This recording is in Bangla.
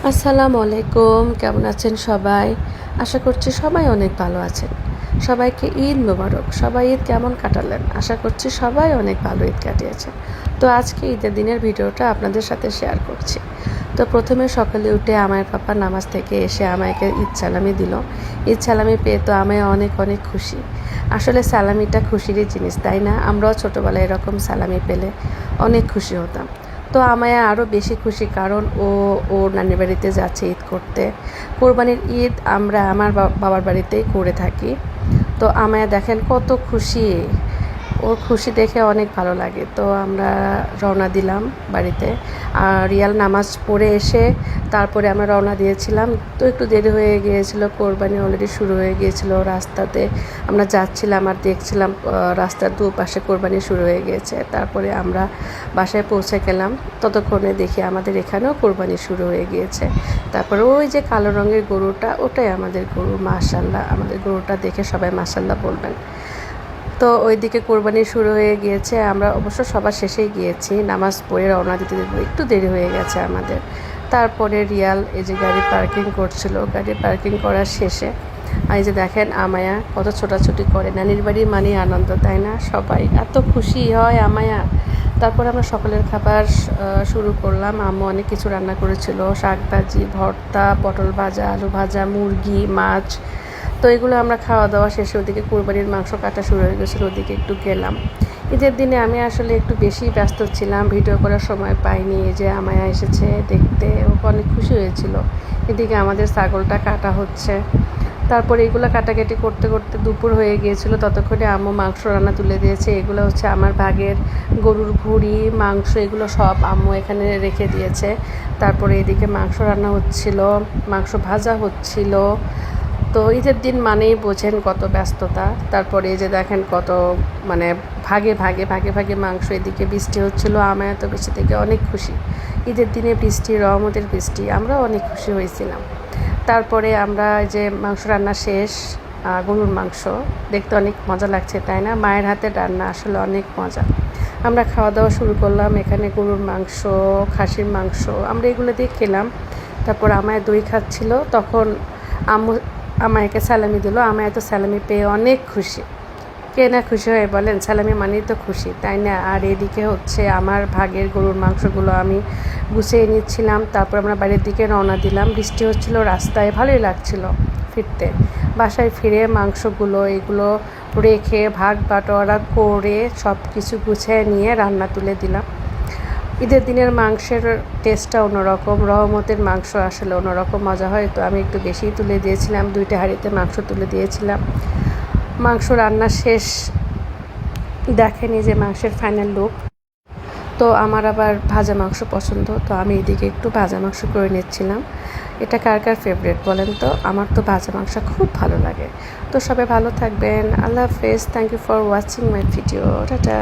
আসসালামু আলাইকুম, কেমন আছেন সবাই? আশা করছি সবাই অনেক ভালো আছেন। সবাইকে ঈদ মোবারক। সবাই ঈদ কেমন কাটালেন? আশা করছি সবাই অনেক ভালো ঈদ কাটিয়েছেন। তো আজকে ঈদের দিনের ভিডিওটা আপনাদের সাথে শেয়ার করছি। তো প্রথমে সকালে উঠে আমায় পাপা নামাজ থেকে এসে আমাকে ঈদ সালামি দিল। ঈদ সালামি পেয়ে তো আমি অনেক অনেক খুশি। আসলে সালামিটা খুশিরই জিনিস, তাই না? আমরাও ছোটোবেলায় এরকম সালামি পেলে অনেক খুশি হতাম। তো আমায় আরও বেশি খুশি, কারণ ওর নানির বাড়িতে যাচ্ছে ঈদ করতে। কোরবানির ঈদ আমরা আমার বাবার বাড়িতেই করে থাকি। তো আমায় দেখেন কত খুশি, ওর খুশি দেখে অনেক ভালো লাগে। তো আমরা রওনা দিলাম বাড়িতে। আর রিয়াল নামাজ পড়ে এসে তারপরে আমরা রওনা দিয়েছিলাম। তো একটু দেরি হয়ে গিয়েছিল, কোরবানি অলরেডি শুরু হয়ে গিয়েছিল। রাস্তাতে আমরা যাচ্ছিলাম আর দেখছিলাম রাস্তার দুপাশে কোরবানি শুরু হয়ে গিয়েছে। তারপরে আমরা বাসায় পৌঁছে গেলাম, ততক্ষণে দেখি আমাদের এখানেও কোরবানি শুরু হয়ে গিয়েছে। তারপরে ওই যে কালো রঙের গরুটা, ওটাই আমাদের গরু। মাশাল্লাহ, আমাদের গরুটা দেখে সবাই মাশাল্লাহ বলবেন। তো ওইদিকে কোরবানি শুরু হয়ে গিয়েছে। আমরা অবশ্য সবার শেষেই গিয়েছি, নামাজ পড়ে রওনা দিতে একটু দেরি হয়ে গেছে আমাদের। তারপরে রিয়াল এই যে গাড়ি পার্কিং করছিল, গাড়ি পার্কিং করার শেষে এই যে দেখেন আমায়া কত ছোটাছুটি করে। নানির বাড়ি মানে আনন্দ, তাই না? সবাই এত খুশি হয় আমায়া। তারপর আমরা সকালের খাবার শুরু করলাম। আম্মু অনেক কিছু রান্না করেছিল, শাক ভাজি, ভর্তা, পটল ভাজা, আলু ভাজা, মুরগি, মাছ। তো এগুলো আমরা খাওয়া দাওয়া শেষে ওদিকে কোরবানির মাংস কাটা শুরু হয়ে গেছিলো, ওদিকে একটু গেলাম। ঈদের দিনে আমি আসলে একটু বেশি ব্যস্ত ছিলাম, ভিডিও করার সময় পাইনি। যে আমায়া এসেছে দেখতে, ও অনেক খুশি হয়েছিল। এদিকে আমাদের ছাগলটা কাটা হচ্ছে। তারপরে এগুলো কাটাকাটি করতে করতে দুপুর হয়ে গিয়েছিল। ততক্ষণে আম্মু মাংস রান্না তুলে দিয়েছে। এগুলো হচ্ছে আমার ভাগের গরুর ভুঁড়ি, মাংস, এগুলো সব আম্মু এখানে রেখে দিয়েছে। তারপরে এদিকে মাংস রান্না হচ্ছিল, মাংস ভাজা হচ্ছিল। তো ঈদের দিন মানেই বোঝেন কত ব্যস্ততা। তারপরে এই যে দেখেন কত মানে ভাগে ভাগে ভাগে ভাগে মাংস। এদিকে বৃষ্টি হচ্ছিলো, আমি এত বৃষ্টি থেকে অনেক খুশি। ঈদের দিনে বৃষ্টি, রহমতের বৃষ্টি, আমরাও অনেক খুশি হয়েছিলাম। তারপরে আমরা যে মাংস রান্না শেষ, গরুর মাংস দেখতে অনেক মজা লাগছে, তাই না? মায়ের হাতের রান্না আসলে অনেক মজা। আমরা খাওয়া দাওয়া শুরু করলাম। এখানে গরুর মাংস, খাসির মাংস, আমরা এগুলো দিয়ে খেলাম। তারপর আমায় দই খাচ্ছিল, তখন আম্মু আমায়কে সালামি দিল। আমায় তো সালামি পেয়ে অনেক খুশি। কে না খুশি হয় বলেন? সালামি মানেই তো খুশি, তাই না? আর এদিকে হচ্ছে আমার ভাগের গরুর মাংসগুলো আমি গুছিয়ে নিচ্ছিলাম। তারপর আমরা বাড়ির দিকে রওনা দিলাম। বৃষ্টি হচ্ছিল, রাস্তায় ভালোই লাগছিল ফিরতে। বাসায় ফিরে মাংসগুলো এগুলো রেখে ভাগ বাটোয়ারা করে সব কিছু গুছিয়ে নিয়ে রান্না তুলে দিলাম। ঈদের দিনের মাংসের টেস্টটা অন্যরকম, রহমতের মাংস আসলে অন্যরকম মজা হয়। তো আমি একটু বেশিই তুলে দিয়েছিলাম, 2টা হাঁড়িতে মাংস তুলে দিয়েছিলাম। মাংস রান্না শেষ, দেখেনি যে মাংসের ফাইনাল লুক। তো আমার আবার ভাজা মাংস পছন্দ, তো আমি এদিকে একটু ভাজা মাংস করে নিচ্ছিলাম। এটা কার কার ফেভারিট বলেন তো? আমার তো ভাজা মাংস খুব ভালো লাগে। তো সবাই ভালো থাকবেন, আল্লাহ হাফেজ। Thank you for watching my video, tata.